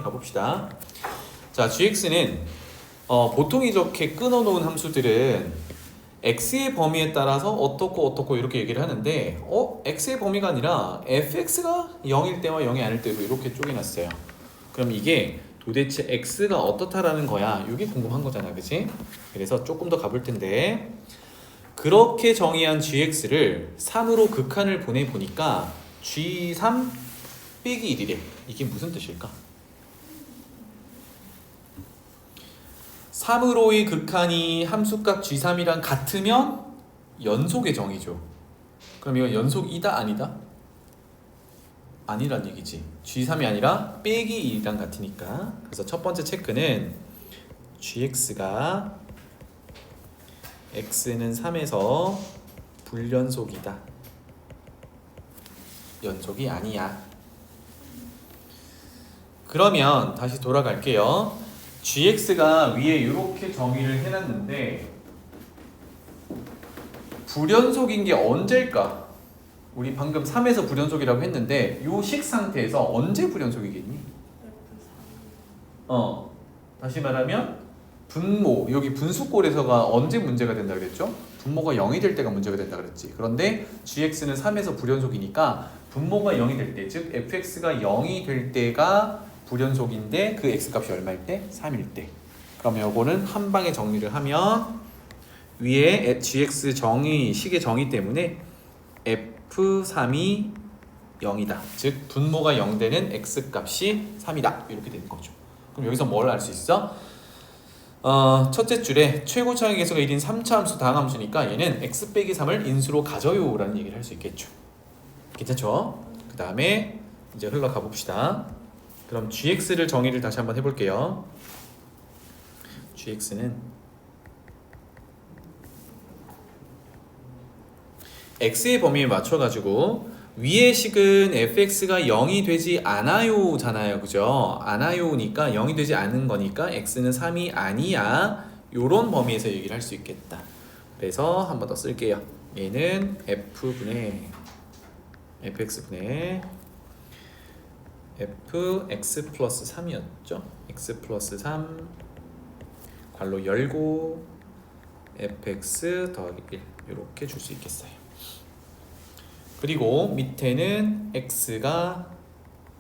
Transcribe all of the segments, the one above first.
가봅시다. 자, gx는 보통 이렇게 끊어놓은 함수들은 x의 범위에 따라서 어떻고 이렇게 얘기를 하는데 x의 범위가 아니라 fx가 0일 때와 0이 아닐 때로 이렇게 쪼개놨어요. 그럼 이게 도대체 x가 어떻다라는 거야. 이게 궁금한 거잖아, 그치? 그래서 조금 더 가볼 텐데 그렇게 정의한 gx를 3으로 극한을 보내보니까 g3 빼기 1이래. 이게 무슨 뜻일까? 3으로의 극한이 함수값 g3이랑 같으면 연속의 정의죠. 그럼 이거 연속이다 아니다? 아니란 얘기지. g3이 아니라 빼기 1이랑 같으니까. 그래서 첫 번째 체크는 gx가 x는 3에서 불연속이다. 연속이 아니야. 그러면 다시 돌아갈게요. gx가 위에 이렇게 정의를 해놨는데 불연속인 게 언제일까? 우리 방금 3에서 불연속이라고 했는데 요 식 상태에서 언제 불연속이겠니? 다시 말하면 분모, 여기 분수꼴에서가 언제 문제가 된다 그랬죠? 분모가 0이 될 때가 문제가 된다 그랬지. 그런데 gx는 3에서 불연속이니까 분모가 0이 될 때, 즉 fx가 0이 될 때가 불연속인데 그 x값이 얼마일 때? 3일 때. 그러면 이거는 한 방에 정리를 하면 위에 gx 정의, 식의 정의 때문에 f3이 0이다. 즉 분모가 0 되는 x값이 3이다. 이렇게 되는 거죠. 그럼 여기서 뭘 알 수 있어? 첫째 줄에 최고차의 계수가 1인 3차 함수 다항함수니까 얘는 x 빼기 3을 인수로 가져요 라는 얘기를 할 수 있겠죠. 괜찮죠? 그 다음에 이제 흘러가 봅시다. 그럼 gx를 정의를 다시 한번 해볼게요. gx는 x의 범위에 맞춰가지고 위의 식은 fx가 0이 되지 않아요 잖아요. 그죠? 않아요니까 0이 되지 않은 거니까 x는 3이 아니야. 요런 범위에서 얘기를 할 수 있겠다. 그래서 한 번 더 쓸게요. 얘는 fx분의 fx 플러스 3이었죠? x 플러스 3 괄호 열고 fx 더하기 1 이렇게 줄 수 있겠어요. 그리고 밑에는 x가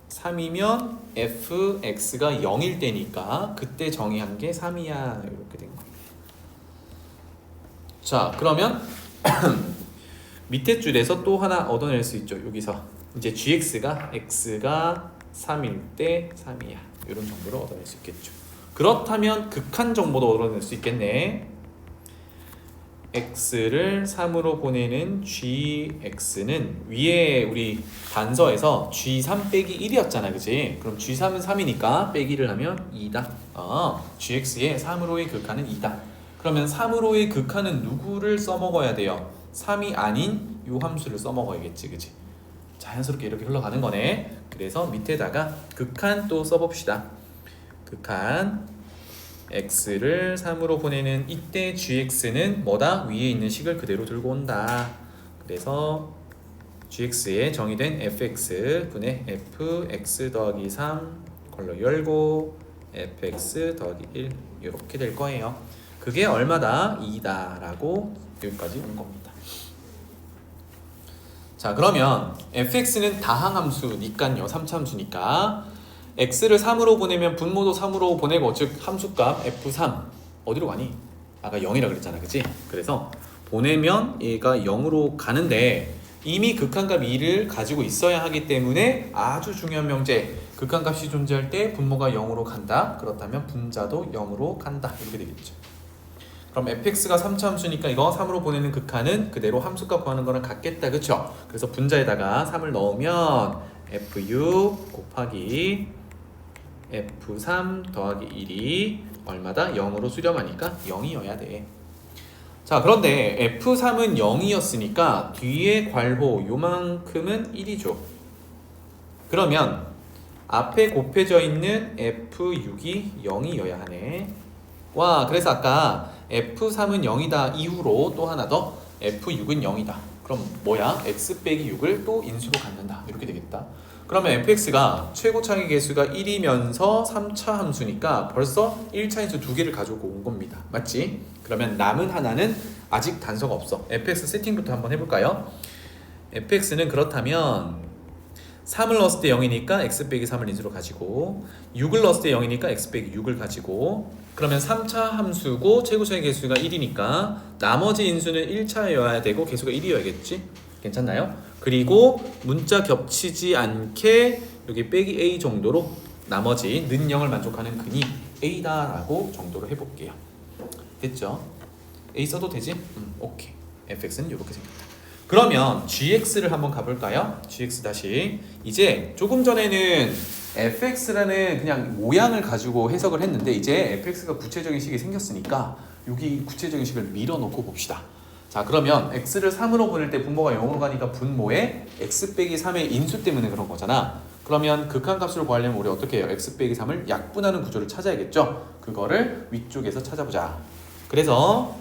3이면 fx가 0일 때니까 그때 정의한 게 3이야 이렇게 된 거예요. 자, 그러면 밑에 줄에서 또 하나 얻어낼 수 있죠. 여기서 이제 gx가 x가 3일 때 3이야 이런 정보를 얻어낼 수 있겠죠. 그렇다면 극한 정보도 얻어낼 수 있겠네. x를 3으로 보내는 gx는 위에 우리 단서에서 g3 빼기 1이었잖아, 그치? 그럼 g3은 3이니까 빼기를 하면 2다. gx의 3으로의 극한은 2다. 그러면 3으로의 극한은 누구를 써먹어야 돼요? 3이 아닌 요 함수를 써먹어야겠지, 그치? 자연스럽게 이렇게 흘러가는 거네. 그래서 밑에다가 극한 또 써봅시다. 극한 x를 3으로 보내는 이때 gx는 뭐다? 위에 있는 식을 그대로 들고 온다. 그래서 gx에 정의된 fx 분의 fx 더하기 3 걸로 열고 fx 더하기 1 이렇게 될 거예요. 그게 얼마다? 2다 라고 여기까지 온 겁니다. 자, 그러면 fx는 다항함수니까요. 3차 함수니까 x를 3으로 보내면 분모도 3으로 보내고, 즉 함수값 f3 어디로 가니? 아까 0이라 그랬잖아, 그치? 그래서 보내면 얘가 0으로 가는데 이미 극한값 2를 가지고 있어야 하기 때문에 아주 중요한 명제, 극한값이 존재할 때 분모가 0으로 간다. 그렇다면 분자도 0으로 간다. 이렇게 되겠죠. 그럼 fx가 3차 함수니까 이거 3으로 보내는 극한은 그대로 함수값 구하는 거랑 같겠다, 그쵸? 그래서 분자에다가 3을 넣으면 f6 곱하기 f3 더하기 1이 얼마다? 0으로 수렴하니까 0이어야 돼. 자, 그런데 f3은 0이었으니까 뒤에 괄호 요만큼은 1이죠. 그러면 앞에 곱해져 있는 f6이 0이어야 하네. 와, 그래서 아까 f3은 0이다 이후로 또 하나 더 f6은 0이다. 그럼 뭐야? x 빼기 6을 또 인수로 갖는다. 이렇게 되겠다. 그러면 fx가 최고차의 개수가 1이면서 3차 함수니까 벌써 1차 인수 2개를 가지고 온 겁니다. 맞지? 그러면 남은 하나는 아직 단서가 없어. fx 세팅부터 한번 해볼까요? fx는 그렇다면 3을 넣었을 때 0이니까 x 빼기 3을 인수로 가지고 6을 넣었을 때 0이니까 x 빼기 6을 가지고 그러면 3차 함수고 최고차의 개수가 1이니까 나머지 인수는 1차여야 되고 개수가 1이어야겠지? 괜찮나요? 그리고 문자 겹치지 않게 여기 빼기 a 정도로 나머지 는 0을 만족하는 근이 a다라고 정도로 해볼게요. 됐죠? a 써도 되지? 오케이. fx는 이렇게 생겼다. 그러면 gx를 한번 가볼까요? gx 다시 이제 조금 전에는 fx라는 그냥 모양을 가지고 해석을 했는데 이제 fx가 구체적인 식이 생겼으니까 여기 구체적인 식을 밀어놓고 봅시다. 자 그러면 x를 3으로 보낼 때 분모가 0으로 가니까 분모에 x 빼기 3의 인수 때문에 그런 거잖아. 그러면 극한값으로 구하려면 우리 어떻게 해요? x 빼기 3을 약분하는 구조를 찾아야겠죠? 그거를 위쪽에서 찾아보자. 그래서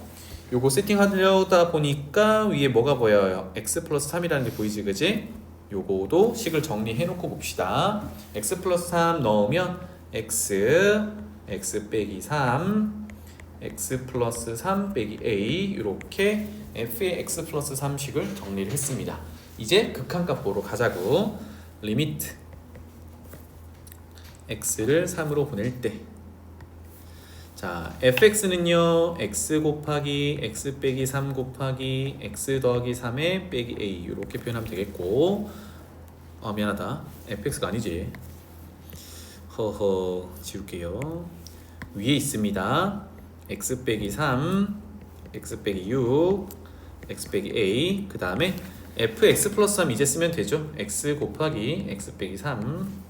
요거 세팅하려다 보니까 위에 뭐가 보여요? x 플러스 3이라는 게 보이지 그지? 요거도 식을 정리해 놓고 봅시다. x 플러스 3 넣으면 x 빼기 3 x 플러스 3 빼기 a 이렇게 f의 x 플러스 3식을 정리를 했습니다. 이제 극한값 보러 가자고. 리미트 x를 3으로 보낼 때 자, fx는요 x 곱하기 x 빼기 3 곱하기 x 더하기 3의 빼기 a 이렇게 표현하면 되겠고 미안하다 fx가 아니지 허허 지울게요. 위에 있습니다. x 빼기 3 x 빼기 6 x 빼기 a 그 다음에 fx 플러스 3 이제 쓰면 되죠. x 곱하기 x 빼기 3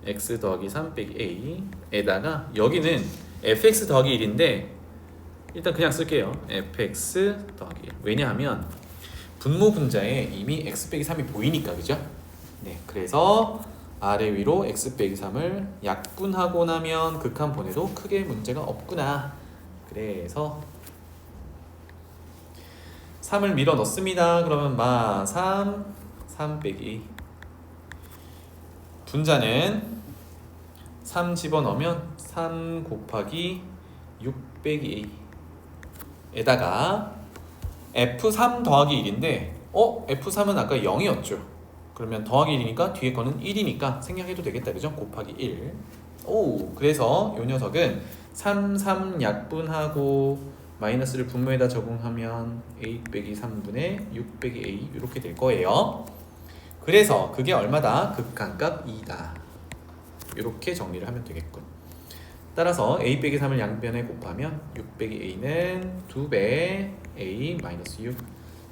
x 더하기 3 빼기 a에다가 여기는 fx 더하기 1인데 일단 그냥 쓸게요. fx 더하기 1 왜냐하면 분모 분자에 이미 x 빼기 3이 보이니까 그죠? 네, 그래서 아래 위로 x 빼기 3을 약분하고 나면 극한 보내도 크게 문제가 없구나. 그래서 3을 밀어 넣습니다. 그러면 마 3 빼기 분자는 3 집어넣으면 3 곱하기 6 빼기 a에다가 f3 더하기 1인데 f3은 아까 0이었죠. 그러면 더하기 1이니까 뒤에 거는 1이니까 생략해도 되겠다 그죠? 곱하기 1 그래서 이 녀석은 3 약분하고 마이너스를 분모에다 적응하면 a 빼기 3분의 6 빼기 a 이렇게 될 거예요. 그래서 그게 얼마다? 극한값 2다. 이렇게 정리를 하면 되겠군. 따라서 a 빼기 3을 양변에 곱하면 6 빼기 a는 2배 a 마이너스 6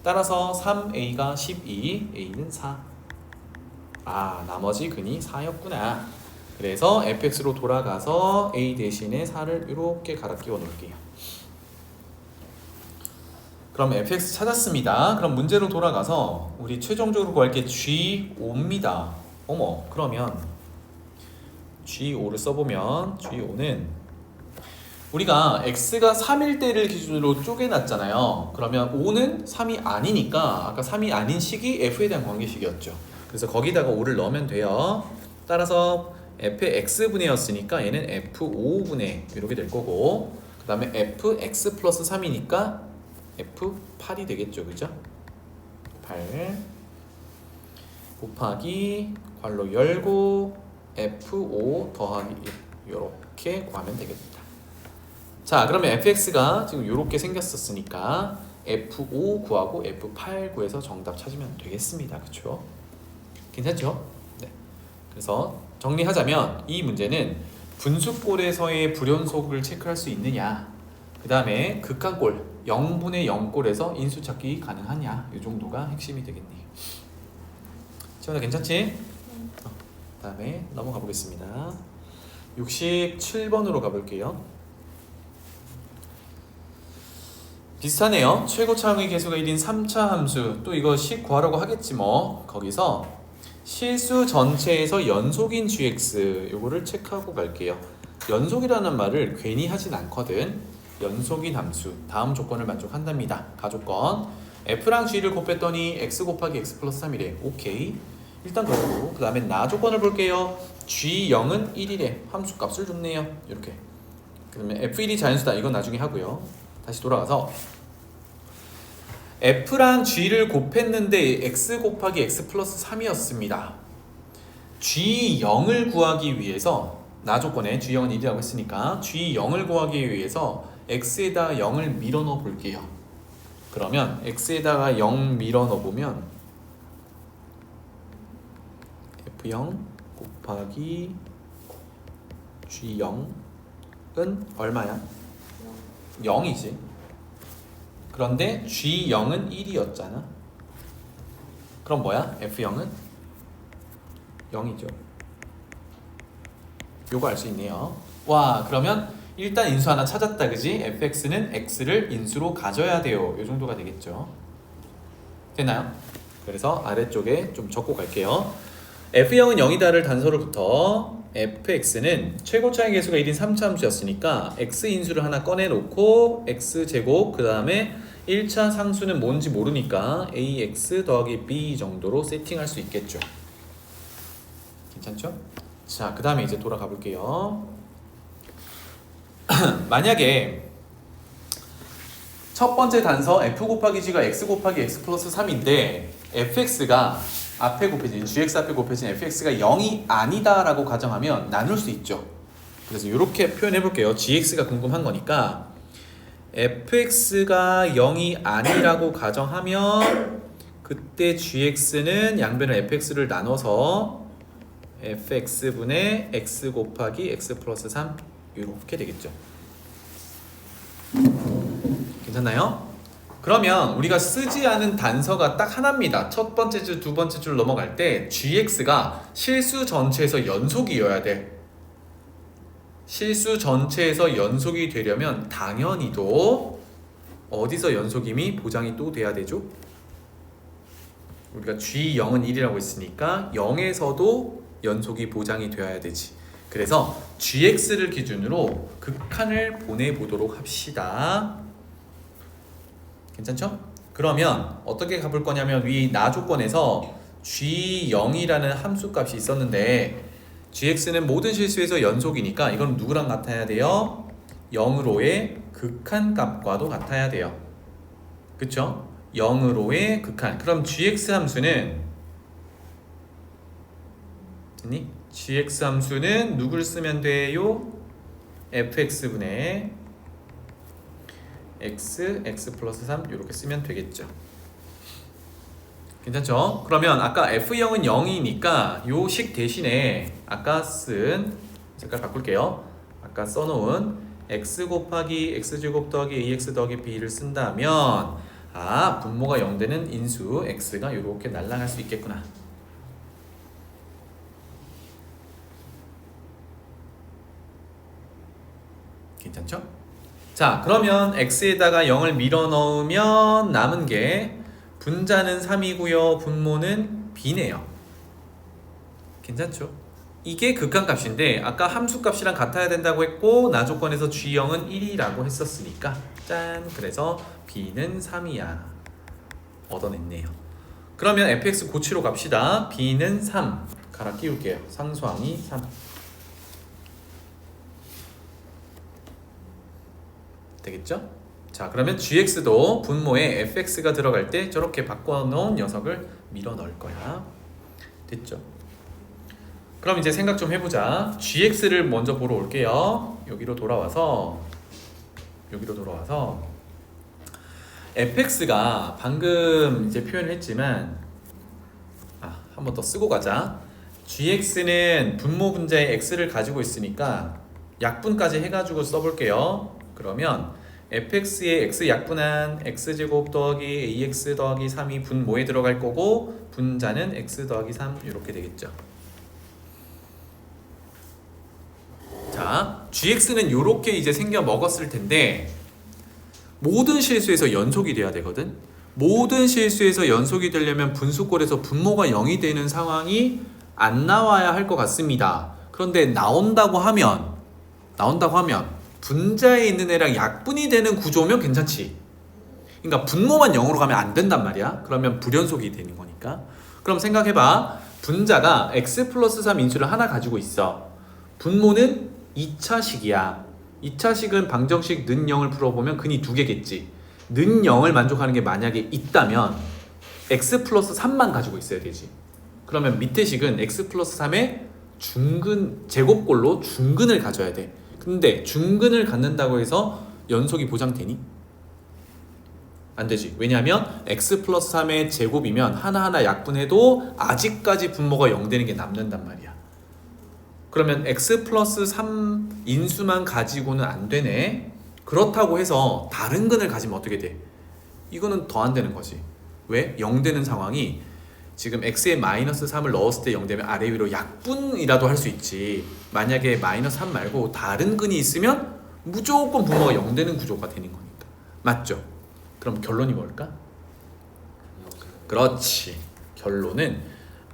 따라서 3a가 12 a는 4 나머지 근이 4였구나. 그래서 fx로 돌아가서 a 대신에 4를 이렇게 갈아 끼워 놓을게요. 그럼 fx 찾았습니다. 그럼 문제로 돌아가서 우리 최종적으로 구할 게 G5입니다. 그러면 G5를 써보면 G5는 우리가 x가 3일 때를 기준으로 쪼개놨잖아요. 그러면 5는 3이 아니니까 아까 3이 아닌 식이 f에 대한 관계식이었죠. 그래서 거기다가 5를 넣으면 돼요. 따라서 f의 x분의였으니까 얘는 f5분의 이렇게 될 거고 그 다음에 fx 플러스 3이니까 f8이 되겠죠. 그죠? 8 곱하기 괄호 열고 f5 더하기 1 이렇게 구하면 되겠다. 자 그러면 fx가 지금 이렇게 생겼었으니까 f5 구하고 f8 구해서 정답 찾으면 되겠습니다. 그쵸? 괜찮죠? 네. 그래서 정리하자면 이 문제는 분수꼴에서의 불연속을 체크할 수 있느냐 그 다음에 극한꼴 0분의 0꼴에서 인수 찾기 가능하냐 이 정도가 핵심이 되겠네요. 지원아 괜찮지? 그 다음에 넘어가 보겠습니다. 67번으로 가볼게요. 비슷하네요. 최고차항의 개수가 1인 3차 함수 또 이거 식 구하라고 하겠지 뭐. 거기서 실수 전체에서 연속인 gx 요거를 체크하고 갈게요. 연속이라는 말을 괜히 하진 않거든. 연속인 함수 다음 조건을 만족한답니다. 가조건 f랑 g를 곱했더니 x 곱하기 x 플러스 3이래. 오케이. 일단 그렇고 그 다음에 나 조건을 볼게요. G0은 1이래. 함수값을 줬네요. 이렇게. 그 다음에 F1이 자연수다. 이건 나중에 하고요. 다시 돌아가서 F랑 G를 곱했는데 X 곱하기 X 플러스 3이었습니다. G0을 구하기 위해서 나 조건에 G0은 1이라고 했으니까 G0을 구하기 위해서 X에다 0을 밀어 넣어 볼게요. 그러면 X에다가 0 밀어 넣어 보면 F0 곱하기 G0은 얼마야? 0이지. 그런데 G0은 1이었잖아. 그럼 뭐야? F0은 0이죠. 요거 알 수 있네요. 와, 그러면 일단 인수 하나 찾았다, 그지? fx는 x를 인수로 가져야 돼요. 요 정도가 되겠죠. 됐나요? 그래서 아래쪽에 좀 적고 갈게요. f0은 0이다를 단서로부터 fx는 최고 차이 계수가 1인 3차함수였으니까 x 인수를 하나 꺼내놓고 x제곱 그 다음에 1차 상수는 뭔지 모르니까 ax 더하기 b 정도로 세팅할 수 있겠죠. 괜찮죠? 자, 그 다음에 이제 돌아가 볼게요. 만약에 첫 번째 단서 f 곱하기 g가 x 곱하기 x 플러스 3인데 fx가 앞에 곱해진 gx 앞에 곱해진 fx가 0이 아니다 라고 가정하면 나눌 수 있죠. 그래서 이렇게 표현해 볼게요. gx가 궁금한 거니까 fx가 0이 아니라고 가정하면 그때 gx는 양변을 fx를 나눠서 fx분의 x 곱하기 x 플러스 3 이렇게 되겠죠. 괜찮나요? 그러면 우리가 쓰지 않은 단서가 딱 하나입니다. 첫 번째 줄, 두 번째 줄 넘어갈 때 gx가 실수 전체에서 연속이어야 돼. 실수 전체에서 연속이 되려면 당연히도 어디서 연속임이 보장이 또 돼야 되죠? 우리가 G0은 1이라고 했으니까 0에서도 연속이 보장이 되어야 되지. 그래서 gx를 기준으로 극한을 보내보도록 합시다. 괜찮죠? 그러면 어떻게 가볼 거냐면 위 나 조건에서 G0이라는 함수값이 있었는데 gx는 모든 실수에서 연속이니까 이건 누구랑 같아야 돼요? 0으로의 극한값과도 같아야 돼요. 그쵸? 0으로의 극한. 그럼 gx 함수는 됐니? gx 함수는 누굴 쓰면 돼요? fx분의 x 플러스 3 이렇게 쓰면 되겠죠. 괜찮죠? 그러면 아까 f0은 0이니까 요 식 대신에 아까 쓴 색깔 바꿀게요. 아까 써놓은 x 곱하기 x제곱 더하기 ax 더하기 b를 쓴다면 분모가 0 되는 인수 x가 이렇게 날아갈 수 있겠구나. 괜찮죠? 자, 그러면 x에다가 0을 밀어 넣으면 남은 게 분자는 3이고요. 분모는 b네요. 괜찮죠? 이게 극한값인데 아까 함수값이랑 같아야 된다고 했고 나 조건에서 g0은 1이라고 했었으니까 짠! 그래서 b는 3이야. 얻어냈네요. 그러면 fx 고치로 갑시다. b는 3 갈아 끼울게요. 상수항이 3. 되겠죠? 자, 그러면 gx도 분모에 fx가 들어갈 때 저렇게 바꿔놓은 녀석을 밀어 넣을 거야. 됐죠? 그럼 이제 생각 좀 해보자. gx를 먼저 보러 올게요. 여기로 돌아와서 fx가 방금 이제 표현을 했지만 한 번 더 쓰고 가자. gx는 분모 분자에 x를 가지고 있으니까 약분까지 해가지고 써볼게요. 그러면 fx의 x 약분한 x제곱 더하기 ax 더하기 3이 분모에 들어갈 거고 분자는 x 더하기 3 이렇게 되겠죠. 자, gx는 이렇게 이제 생겨 먹었을 텐데 모든 실수에서 연속이 돼야 되거든. 모든 실수에서 연속이 되려면 분수꼴에서 분모가 0이 되는 상황이 안 나와야 할 것 같습니다. 그런데 나온다고 하면 분자에 있는 애랑 약분이 되는 구조면 괜찮지. 그러니까 분모만 0으로 가면 안 된단 말이야. 그러면 불연속이 되는 거니까. 그럼 생각해봐. 분자가 x 플러스 3 인수를 하나 가지고 있어. 분모는 2차식이야. 2차식은 방정식 는 0을 풀어보면 근이 2개겠지. 는 0을 만족하는 게 만약에 있다면 x 플러스 3만 가지고 있어야 되지. 그러면 밑에 식은 x 플러스 3의 중근 제곱꼴로 중근을 가져야 돼. 근데 중근을 갖는다고 해서 연속이 보장되니? 안 되지. 왜냐하면 x 플러스 3의 제곱이면 하나하나 약분해도 아직까지 분모가 0 되는 게 남는단 말이야. 그러면 x 플러스 3 인수만 가지고는 안 되네. 그렇다고 해서 다른 근을 가지면 어떻게 돼? 이거는 더 안 되는 거지. 왜? 0 되는 상황이 지금 x에 마이너스 3을 넣었을 때 0 되면 아래 위로 약분이라도 할 수 있지. 만약에 마이너스 3 말고 다른 근이 있으면 무조건 분모가 0 되는 구조가 되는 거니까. 맞죠? 그럼 결론이 뭘까? 그렇지. 결론은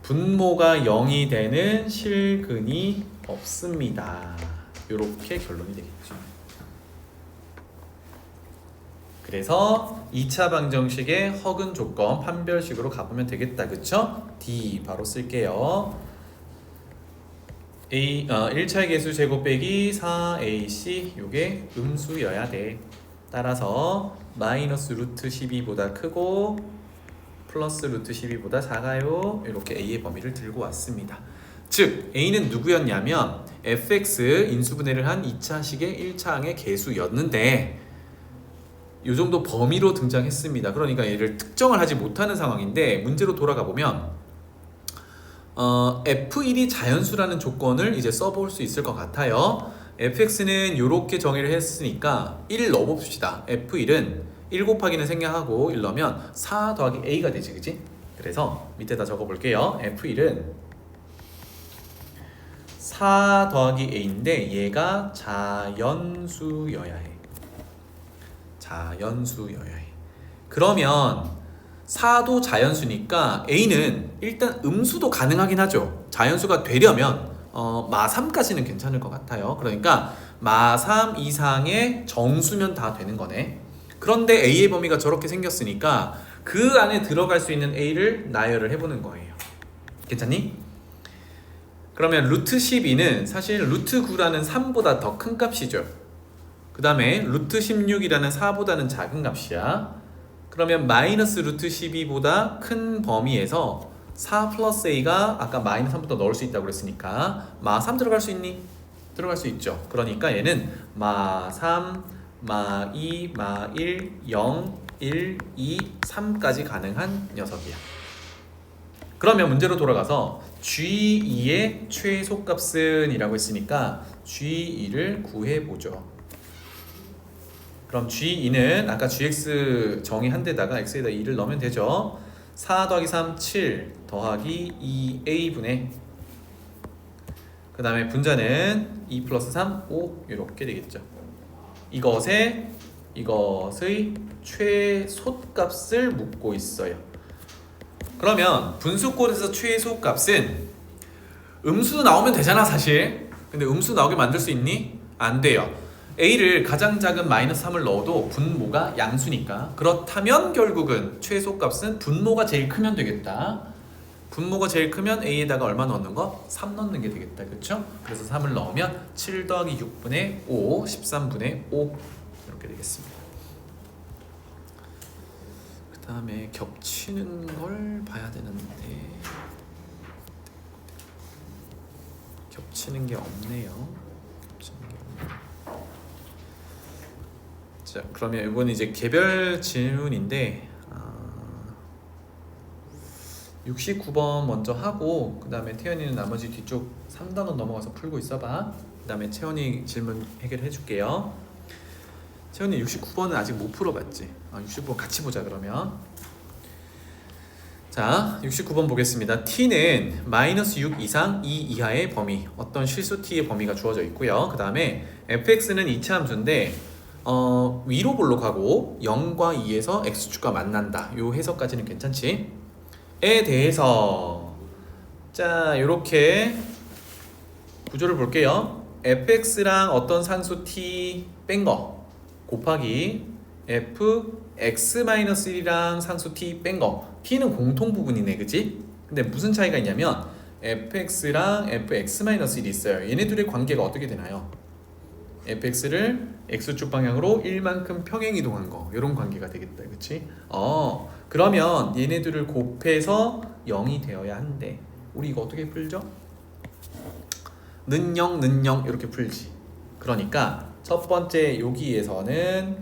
분모가 0이 되는 실근이 없습니다. 이렇게 결론이 되겠죠. 그래서 2차 방정식의 허근 조건 판별식으로 가보면 되겠다. 그쵸? D 바로 쓸게요. 1차의 개수 제곱 빼기 4AC 요게 음수여야 돼. 따라서 마이너스 루트 12보다 크고 플러스 루트 12보다 작아요. 이렇게 A의 범위를 들고 왔습니다. 즉 A는 누구였냐면 fx 인수분해를 한 2차식의 1차항의 개수였는데 이 정도 범위로 등장했습니다. 그러니까 얘를 특정을 하지 못하는 상황인데 문제로 돌아가 보면 f1이 자연수라는 조건을 이제 써볼 수 있을 것 같아요. fx는 이렇게 정의를 했으니까 1 넣어봅시다. f1은 1 곱하기는 생략하고 1 넣으면 4 더하기 a가 되지, 그치? 그래서 밑에다 적어볼게요. f1은 4 더하기 a인데 얘가 자연수여야 해. 자연수여야 해. 그러면 4도 자연수니까 a는 일단 음수도 가능하긴 하죠. 자연수가 되려면 마3까지는 괜찮을 것 같아요. 그러니까 마3 이상의 정수면 다 되는 거네. 그런데 a의 범위가 저렇게 생겼으니까 그 안에 들어갈 수 있는 a를 나열을 해보는 거예요. 괜찮니? 그러면 루트 12는 사실 루트 9라는 3보다 더 큰 값이죠. 그 다음에 루트 16이라는 4보다는 작은 값이야. 그러면 마이너스 루트 12보다 큰 범위에서 4 플러스 a가 아까 마이너스 3부터 넣을 수 있다고 그랬으니까 마 3 들어갈 수 있니? 들어갈 수 있죠. 그러니까 얘는 마 3, 마 2, 마 1, 0, 1, 2, 3까지 가능한 녀석이야. 그러면 문제로 돌아가서 G2의 최소값은 이라고 했으니까 G2를 구해보죠. 그럼 G2는 아까 GX 정의한 데다가 X에다 2를 넣으면 되죠. 4 더하기 3, 7 더하기 2A분의 그 다음에 분자는 2 플러스 3, 5 이렇게 되겠죠. 이것의 최소값을 묻고 있어요. 그러면 분수꼴에서 최소값은 음수 나오면 되잖아 사실. 근데 음수 나오게 만들 수 있니? 안 돼요. A를 가장 작은 마이너스 3을 넣어도 분모가 양수니까 그렇다면 결국은 최소값은 분모가 제일 크면 되겠다. 분모가 제일 크면 A에다가 얼마 넣는 거? 3 넣는 게 되겠다. 그쵸? 그래서 3을 넣으면 7 더하기 6분의 5, 13분의 5 이렇게 되겠습니다. 그 다음에 겹치는 걸 봐야 되는데 겹치는 게 없네요. 자, 그러면 이건 이제 개별 질문인데 69번 먼저 하고 그 다음에 태연이는 나머지 뒤쪽 3단원 넘어가서 풀고 있어봐. 그 다음에 채원이 질문 해결해 줄게요. 채원이 69번은 아직 못 풀어봤지? 69번 같이 보자 그러면. 자, 69번 보겠습니다. t는 마이너스 6 이상 2 이하의 범위, 어떤 실수 t의 범위가 주어져 있고요. 그 다음에 fx는 2차 함수인데 위로 볼록하고 0과 2에서 x축과 만난다. 요 해석까지는 괜찮지? 에 대해서 자 요렇게 구조를 볼게요. fx랑 어떤 상수 t 뺀 거 곱하기 fx-1이랑 상수 t 뺀 거. t는 공통 부분이네, 그치? 근데 무슨 차이가 있냐면 fx랑 fx-1이 있어요. 얘네 둘의 관계가 어떻게 되나요? fx를 x축 방향으로 1만큼 평행 이동한 거, 이런 관계가 되겠다, 그치? 그러면 얘네들을 곱해서 0이 되어야 한대. 우리 이거 어떻게 풀죠? 는 0, 는 0 이렇게 풀지. 그러니까 첫 번째 여기에서는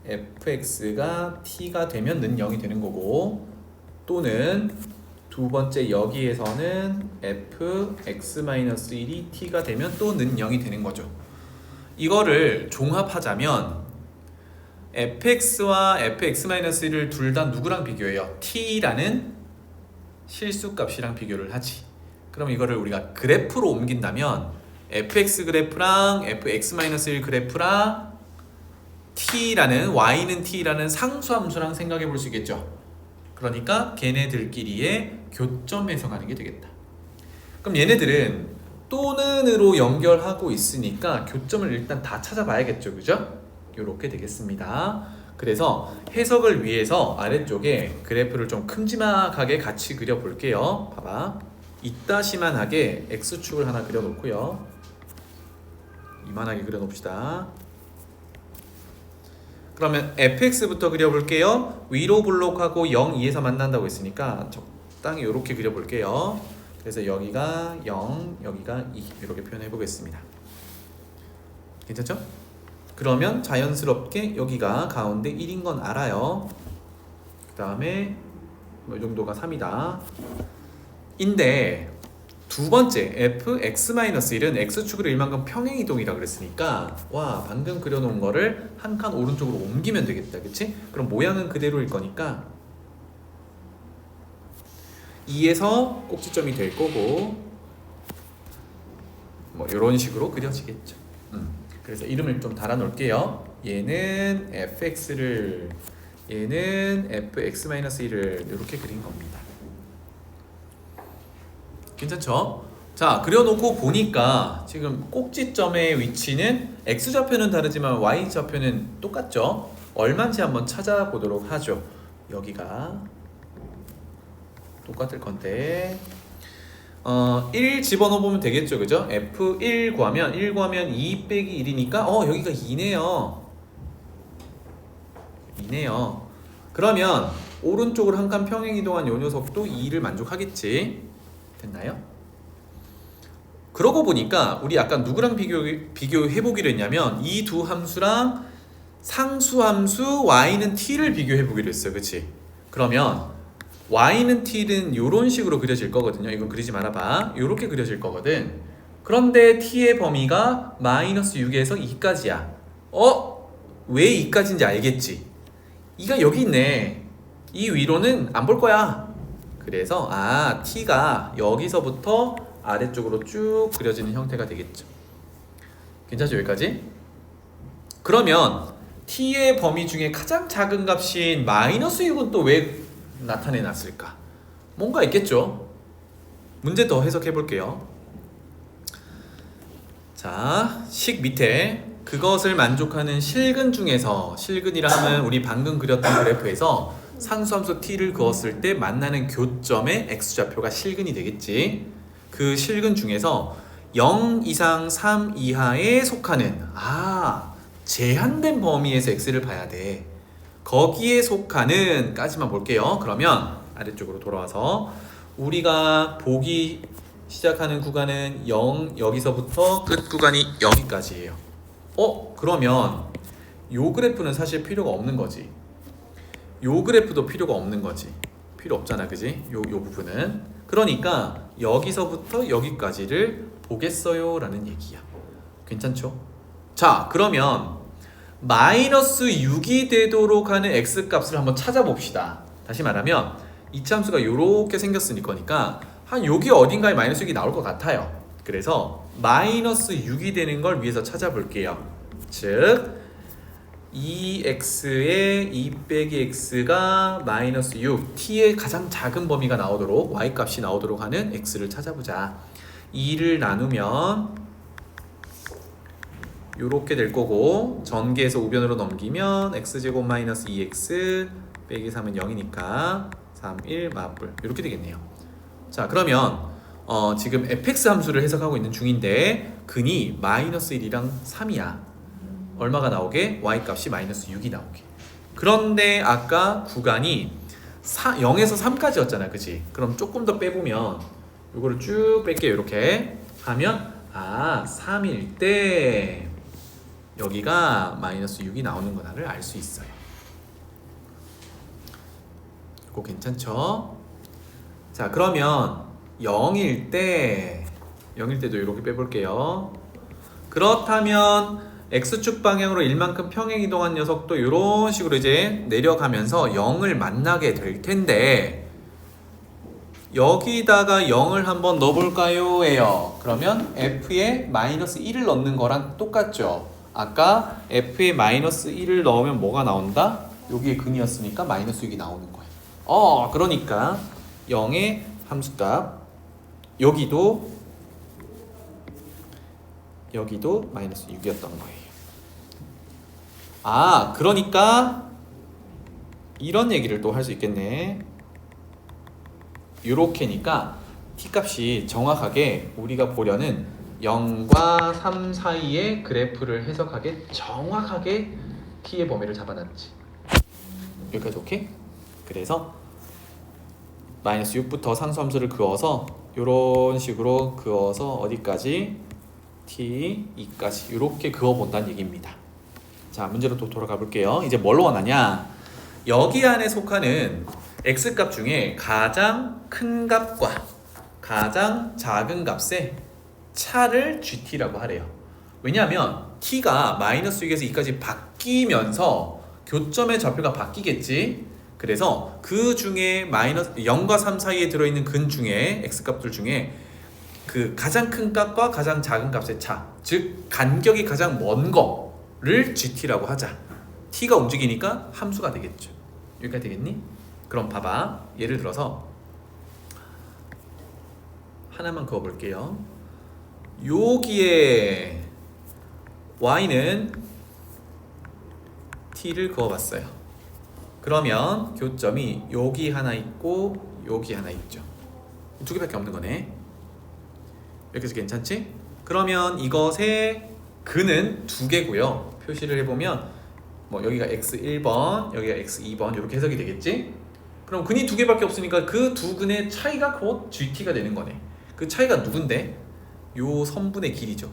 fx가 t가 되면 는 0이 되는 거고, 또는 두 번째 여기에서는 fx-1이 t가 되면 또 는 0이 되는 거죠. 이거를 종합하자면 fx와 fx-1을 둘 다 누구랑 비교해요? t라는 실수값이랑 비교를 하지. 그럼 이거를 우리가 그래프로 옮긴다면 fx 그래프랑 fx-1 그래프랑 t라는 y는 t라는 상수함수랑 생각해 볼 수 있겠죠. 그러니까 걔네들끼리의 교점 해석하는 게 되겠다. 그럼 얘네들은 또는으로 연결하고 있으니까 교점을 일단 다 찾아봐야겠죠, 그죠? 이렇게 되겠습니다. 그래서 해석을 위해서 아래쪽에 그래프를 좀 큼지막하게 같이 그려볼게요. 봐봐. 이따시만하게 x축을 하나 그려놓고요. 이만하게 그려놓읍시다. 그러면 fx부터 그려볼게요. 위로 블록하고 0, 2에서 만난다고 했으니까 적당히 이렇게 그려볼게요. 그래서 여기가 0, 여기가 2 이렇게 표현해 보겠습니다. 괜찮죠? 그러면 자연스럽게 여기가 가운데 1인 건 알아요. 그 다음에 이 정도가 3이다. 인데 두 번째 fx-1은 x축으로 1만큼 평행이동이라 그랬으니까 와, 방금 그려놓은 거를 한 칸 오른쪽으로 옮기면 되겠다, 그치? 그럼 모양은 그대로일 거니까 2에서 꼭지점이 될 거고, 뭐 이런 식으로 그려지겠죠. 그래서 이름을 좀 달아 놓을게요. 얘는 fx를, 얘는 fx-1을 이렇게 그린 겁니다. 괜찮죠? 자, 그려놓고 보니까 지금 꼭지점의 위치는 x좌표는 다르지만 y좌표는 똑같죠? 얼마인지 한번 찾아보도록 하죠. 여기가 똑같을 건데 1 집어넣어보면 되겠죠, 그죠? f1 구하면 1 구하면 2 빼기 1이니까 여기가 2네요. 2네요. 그러면 오른쪽으로 한 칸 평행 이동한 요 녀석도 2를 만족하겠지. 됐나요? 그러고 보니까 우리 아까 누구랑 비교해보기로 했냐면 이 두 함수랑 상수함수 y는 t를 비교해보기로 했어요, 그치? 그러면 y는 t는 이런 식으로 그려질 거거든요. 이건 그리지 말아봐. 이렇게 그려질 거거든. 그런데 t의 범위가 마이너스 6에서 2까지야. 왜 2까지인지 알겠지? 2가 여기 있네. 이 위로는 안 볼 거야. 그래서 t가 여기서부터 아래쪽으로 쭉 그려지는 형태가 되겠죠. 괜찮죠, 여기까지? 그러면 t의 범위 중에 가장 작은 값인 마이너스 6은 또 왜 나타내 놨을까? 뭔가 있겠죠. 문제 더 해석해 볼게요. 자, 식 밑에 그것을 만족하는 실근 중에서, 실근이라 하면 우리 방금 그렸던 그래프에서 상수함수 t를 그었을 때 만나는 교점의 x좌표가 실근이 되겠지. 그 실근 중에서 0 이상 3 이하에 속하는 제한된 범위에서 x를 봐야 돼. 거기에 속하는 까지만 볼게요. 그러면 아래쪽으로 돌아와서 우리가 보기 시작하는 구간은 0, 여기서부터 끝 구간이 0까지예요. 그러면 요 그래프는 사실 필요가 없는 거지. 요 그래프도 필요가 없는 거지. 필요 없잖아, 그지? 요 부분은. 그러니까 여기서부터 여기까지를 보겠어요 라는 얘기야. 괜찮죠? 자, 그러면 마이너스 6이 되도록 하는 x값을 한번 찾아봅시다. 다시 말하면 이차함수가 요렇게 생겼으니 거니까 한 여기 어딘가에 마이너스 6이 나올 것 같아요. 그래서 마이너스 6이 되는 걸 위해서 찾아볼게요. 즉 2x에 2 빼기 x가 마이너스 6, t의 가장 작은 범위가 나오도록, y값이 나오도록 하는 x를 찾아보자. 2를 나누면 요렇게 될 거고, 전개해서 우변으로 넘기면 x제곱 마이너스 2x 빼기 3은 0이니까 3, 1 맞불 이렇게 되겠네요. 자, 그러면 지금 fx 함수를 해석하고 있는 중인데 근이 마이너스 1이랑 3이야. 얼마가 나오게? y 값이 마이너스 6이 나오게. 그런데 아까 구간이 0에서 3까지였잖아, 그치? 그럼 조금 더 빼보면 이거를 쭉 뺄게요. 이렇게 하면 3일 때 여기가 마이너스 6이 나오는 거다를 알 수 있어요. 이거 괜찮죠? 자, 그러면 0일 때도 이렇게 빼볼게요. 그렇다면 x축 방향으로 1만큼 평행 이동한 녀석도 이런 식으로 이제 내려가면서 0을 만나게 될 텐데 여기다가 0을 한번 넣어볼까요? 예요. 그러면 f에 마이너스 1을 넣는 거랑 똑같죠? 아까 f에 마이너스 1을 넣으면 뭐가 나온다? 여기에 근이었으니까 마이너스 6이 나오는 거예요. 그러니까 0의 함수값 여기도 마이너스 6이었던 거예요. 그러니까 이런 얘기를 또 할 수 있겠네. 요렇게니까 t값이 정확하게 우리가 보려는 0과 3 사이의 그래프를 해석하게 정확하게 t의 범위를 잡아놨지. 여기까지 오케이? 그래서 마이너스 6부터 상수함수를 그어서 요런 식으로 그어서 어디까지? t 2까지 이렇게 그어본다는 얘기입니다. 자, 문제로 또 돌아가 볼게요. 이제 뭘로 원하냐? 여기 안에 속하는 x값 중에 가장 큰 값과 가장 작은 값의 차를 gt라고 하래요. 왜냐하면 t가 마이너스 6에서 2까지 바뀌면서 교점의 좌표가 바뀌겠지. 그래서 그 중에 마이너스 0과 3 사이에 들어있는 근 중에 x값들 중에 그 가장 큰 값과 가장 작은 값의 차, 즉 간격이 가장 먼 거를 gt라고 하자. t가 움직이니까 함수가 되겠죠. 여기까지 되겠니? 그럼 봐봐. 예를 들어서 하나만 그어볼게요. 여기에 y는 t를 그어봤어요. 그러면 교점이 여기 하나 있고 여기 하나 있죠. 두 개밖에 없는 거네. 여기서 괜찮지? 그러면 이것의 근은 두 개고요. 표시를 해보면 뭐 여기가 x1번, 여기가 x2번 이렇게 해석이 되겠지? 그럼 근이 두 개밖에 없으니까 그 두 근의 차이가 곧 gt가 되는 거네. 그 차이가 누군데? 요 선분의 길이죠.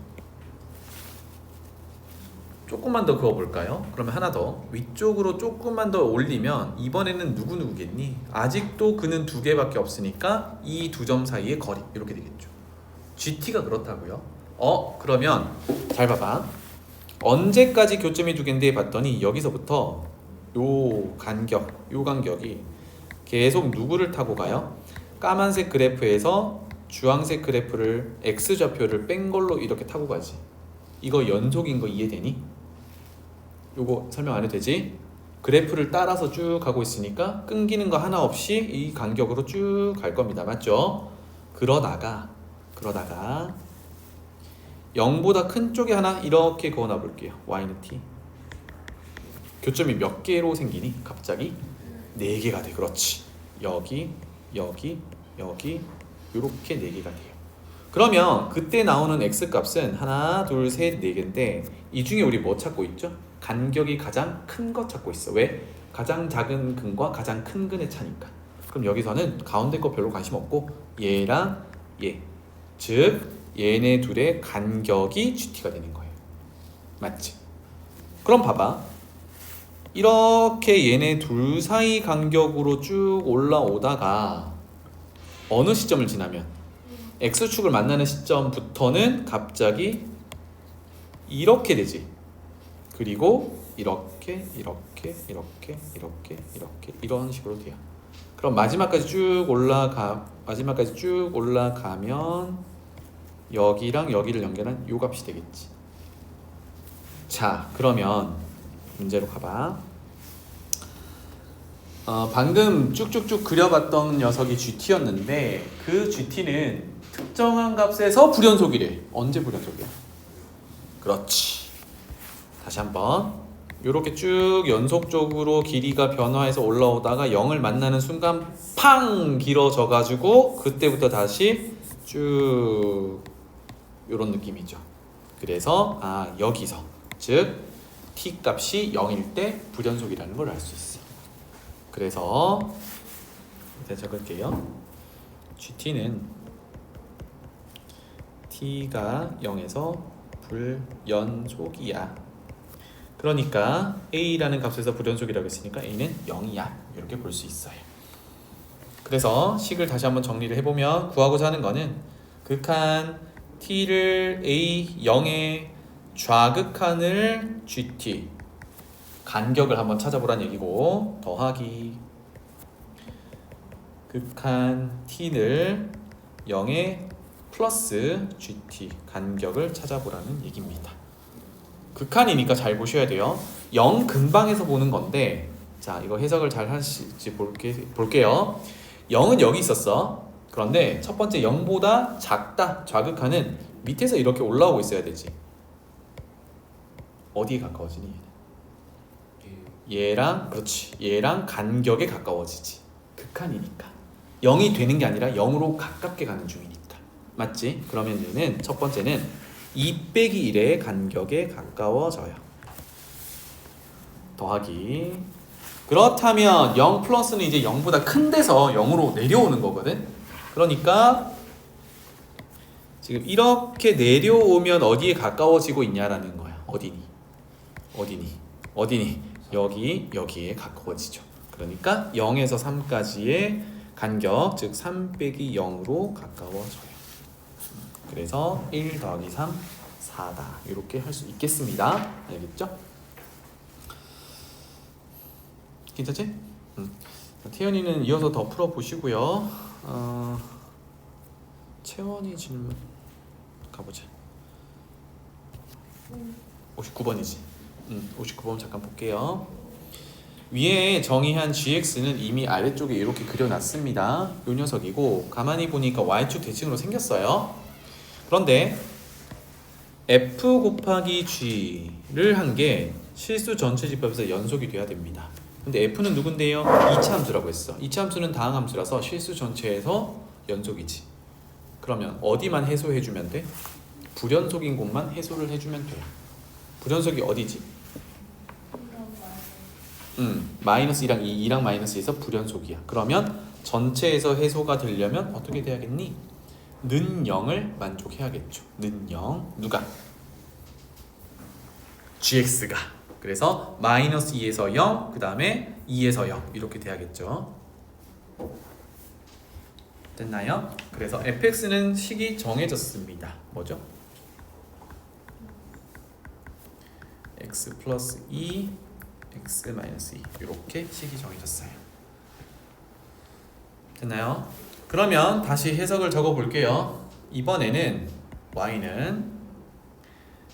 조금만 더 그어볼까요? 그러면 하나 더 위쪽으로 조금만 더 올리면 이번에는 누구겠니? 아직도 근은 두 개밖에 없으니까 이 두 점 사이의 거리 이렇게 되겠죠. gt가 그렇다고요? 그러면 잘 봐봐. 언제까지 교점이 두 개인데 봤더니 여기서부터 요 간격이 계속 누구를 타고 가요? 까만색 그래프에서 주황색 그래프를 x좌표를 뺀 걸로 이렇게 타고 가지. 이거 연속인 거 이해되니? 요거 설명 안 해도 되지? 그래프를 따라서 쭉 가고 있으니까 끊기는 거 하나 없이 이 간격으로 쭉 갈 겁니다. 맞죠? 그러다가 0보다 큰 쪽에 하나 이렇게 그어놔 볼게요. y는 t. 교점이 몇 개로 생기니? 갑자기 4개가 돼. 그렇지. 여기 이렇게 4개가 돼요. 그러면 그때 나오는 x값은 하나, 둘, 셋, 4개인데 이 중에 우리 뭐 찾고 있죠? 간격이 가장 큰 거 찾고 있어. 왜? 가장 작은 근과 가장 큰 근의 차니까. 그럼 여기서는 가운데 거 별로 관심 없고 얘랑 얘, 즉 얘네 둘의 간격이 gt가 되는 거예요. 맞지? 그럼 봐봐. 이렇게 얘네 둘 사이 간격으로 쭉 올라오다가 어느 시점을 지나면 x축을 만나는 시점부터는 갑자기 이렇게 되지. 그리고 이렇게 이런 식으로 돼요. 그럼 마지막까지 쭉 올라가면 여기랑 여기를 연결한 요 값이 되겠지. 자, 그러면 문제로 가봐. 방금 쭉쭉쭉 그려봤던 녀석이 gt였는데 그 gt는 특정한 값에서 불연속이래. 언제 불연속이야? 그렇지. 다시 한번 이렇게 쭉 연속적으로 길이가 변화해서 올라오다가 0을 만나는 순간 팡 길어져 가지고 그때부터 다시 쭉 요런 느낌이죠. 그래서 여기서 즉 t 값이 0일 때 불연속이라는 걸 알 수 있어. 그래서 일단 적을게요. GT는 t가 0에서 불연속이야. 그러니까 a라는 값에서 불연속이라고 했으니까 a는 0이야. 이렇게 볼 수 있어요. 그래서 식을 다시 한번 정리를 해보면 구하고자 하는 거는 극한 t를 a 0의 좌극한을 gt 간격을 한번 찾아보라는 얘기고, 더하기 극한 t를 0의 플러스 gt 간격을 찾아보라는 얘기입니다. 극한이니까 잘 보셔야 돼요. 0 근방에서 보는 건데, 자 이거 해석을 잘 하실지 볼게요. 0은 여기 있었어. 그런데 첫 번째 0보다 작다 좌극한은 밑에서 이렇게 올라오고 있어야 되지. 어디에 가까워지니? 얘랑, 그렇지, 얘랑 간격에 가까워지지. 극한이니까 0이 되는 게 아니라 0으로 가깝게 가는 중이니까. 맞지? 그러면 얘는 첫 번째는 2 빼기 1의 간격에 가까워져요. 더하기, 그렇다면 0 플러스는 이제 0보다 큰 데서 0으로 내려오는 거거든. 그러니까 지금 이렇게 내려오면 어디에 가까워지고 있냐라는 거야. 어디니? 여기에 가까워지죠. 그러니까 0에서 3까지의 간격, 즉 3 빼기 0으로 가까워져요. 그래서 1 더하기 3, 4다. 이렇게 할 수 있겠습니다. 알겠죠? 괜찮지? 태연이는 이어서 더 풀어보시고요. 채원이 질문 가보자. 59번이지. 59번 잠깐 볼게요. 위에 정의한 gx는 이미 아래쪽에 이렇게 그려놨습니다. 요 녀석이고, 가만히 보니까 y축 대칭으로 생겼어요. 그런데 f 곱하기 g를 한 게 실수 전체 집합에서 연속이 돼야 됩니다. 근데 f는 누군데요? 2차 함수라고 했어. 2차 함수는 다항 함수라서 실수 전체에서 연속이지. 그러면 어디만 해소해주면 돼? 불연속인 곳만 해소를 해주면 돼요. 불연속이 어디지? 마이너스 2랑 2랑 마이너스 2에서 불연속이야. 그러면 전체에서 해소가 되려면 어떻게 돼야겠니? 는 0을 만족해야겠죠. 는 0. 누가? gx가. 그래서 마이너스 2에서 0, 그 다음에 2에서 0 이렇게 돼야겠죠. 됐나요? 그래서 fx는 식이 정해졌습니다. 뭐죠? x 플러스 2, x 마이너스 2 이렇게 식이 정해졌어요. 됐나요? 그러면 다시 해석을 적어 볼게요. 이번에는 y는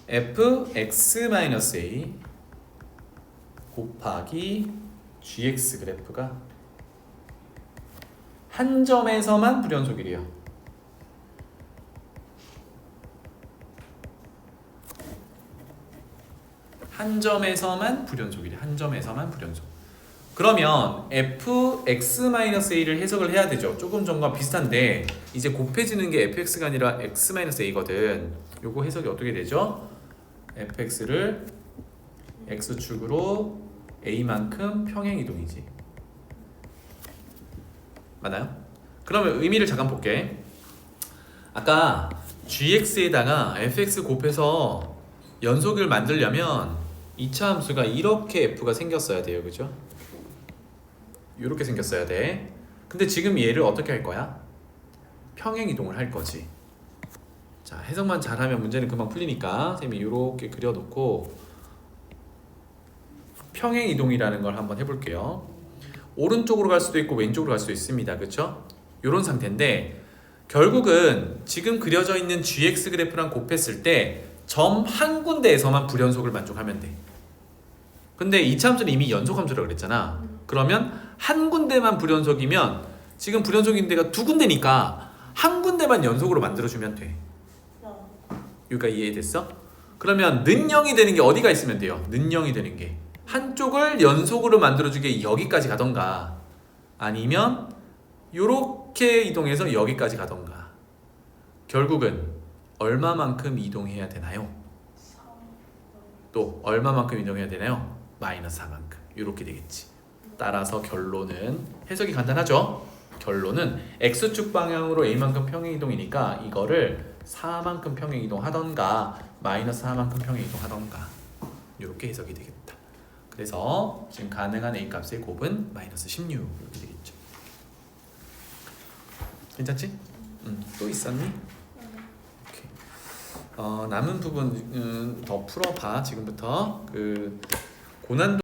fx-a 곱하기 gx 그래프가 한 점에서만 불연속이래요. 한 점에서만 불연속이래. 한 점에서만 불연속. 그러면 fx-a를 해석을 해야 되죠. 조금 전과 비슷한데 이제 곱해지는 게 fx가 아니라 x-a거든. 요거 해석이 어떻게 되죠? fx를 x축으로 a만큼 평행이동이지. 맞나요? 그러면 의미를 잠깐 볼게. 아까 gx에다가 fx 곱해서 연속을 만들려면 2차 함수가 이렇게 f가 생겼어야 돼요. 그죠? 이렇게 생겼어야 돼. 근데 지금 얘를 어떻게 할 거야? 평행이동을 할 거지. 자, 해석만 잘하면 문제는 금방 풀리니까 쌤이 이렇게 그려놓고 평행이동이라는 걸 한번 해볼게요. 오른쪽으로 갈 수도 있고 왼쪽으로 갈 수도 있습니다. 그쵸? 이런 상태인데 결국은 지금 그려져 있는 gx 그래프랑 곱했을 때 점 한 군데에서만 불연속을 만족하면 돼. 근데 2차 함수는 이미 연속함수라고 그랬잖아. 그러면 한 군데만 불연속이면 지금 불연속인 데가 두 군데니까 한 군데만 연속으로 만들어주면 돼. 여기가 이해됐어? 그러면 는 0이 되는 게 어디가 있으면 돼요? 는 0이 되는 게 한쪽을 연속으로 만들어주게 여기까지 가던가 아니면 요렇게 이동해서 여기까지 가던가 결국은 얼마만큼 이동해야 되나요? 또 얼마만큼 이동해야 되나요? 마이너스 4만큼. 이렇게 되겠지. 따라서 결론은 해석이 간단하죠? 결론은 x축 방향으로 a만큼 평행 이동이니까 이거를 4만큼 평행 이동하던가 마이너스 4만큼 평행 이동하던가 이렇게 해석이 되겠다. 그래서 지금 가능한 a 값의 곱은 마이너스 16 이렇게 되겠죠. 괜찮지? 또 있었니? 오케이. 남은 부분 더 풀어봐. 지금부터 그 고난도